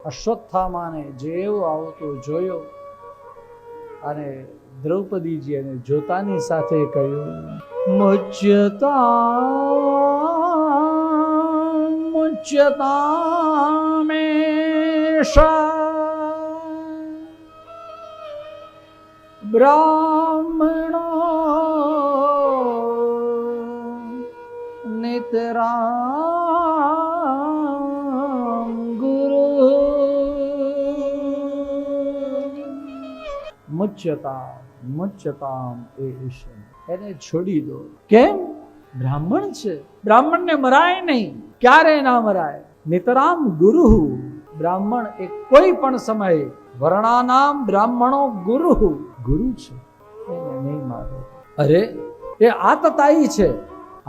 અશ્વત્થામાને જેવો આવતો જોયો અને દ્રૌપદીજી એને જોતાની સાથે કહ્યું, મુચ્યતામેષા બ્રાહ્મણો નિતરામ ગુરુ. મુચ્યતામ એ ઈશ્વર, એને છોડી દો. કેમ? બ્રાહ્મણ છે, બ્રાહ્મણને મરાય નહીં, ક્યારે ના મરાય. નિતરામ ગુરુ, બ્રાહ્મણ એ કોઈ પણ સમયે વર્ણાનામ બ્રાહ્મણો ગુરુ, ગુરુ છે, એને નહીં મારો. અરે એ આતતાઈ છે,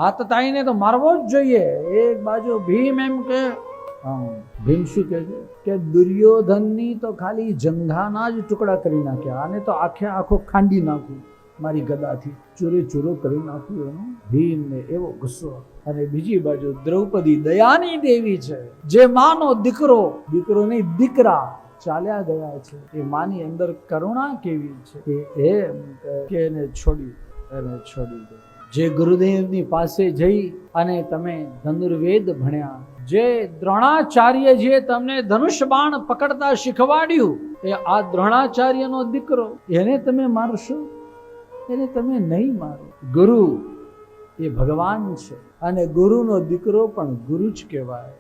આતતાઈને તો મારવો જ જોઈએ. એક બાજુ ભીમ એમ કે, ભીમ શું કહે છે કે દુર્યોધનની તો ખાલી જંઘાના જ ટુકડા કરી નાખ્યા, આને તો આખે આખો ખાંડી નાખું, મારી ગદાથી ચૂરે ચૂરો કરી નાખું. એનો ભીમને એવો ગુસ્સો. અને બીજી બાજુ દ્રૌપદી દયાની દેવી છે, જે માનો દીકરો, દીકરો નહીં દીકરા ચાલ્યા ગયા છે, એ માની અંદર કરુણા કેવી છે કે એને છોડી દો. જે ગુરુદેવની પાસે જઈ અને તમે ધનુર્વેદ ભણ્યા, જે દ્રોણાચાર્યજીએ તમને ધનુષ બાણ પકડતા શીખવાડ્યું, એ આ દ્રોણાચાર્યનો દીકરો, એને તમે મારશો? એને તમે નહીં મારો. ગુરુ એ ભગવાન છે અને ગુરુનો દીકરો પણ ગુરુ જ કહેવાય.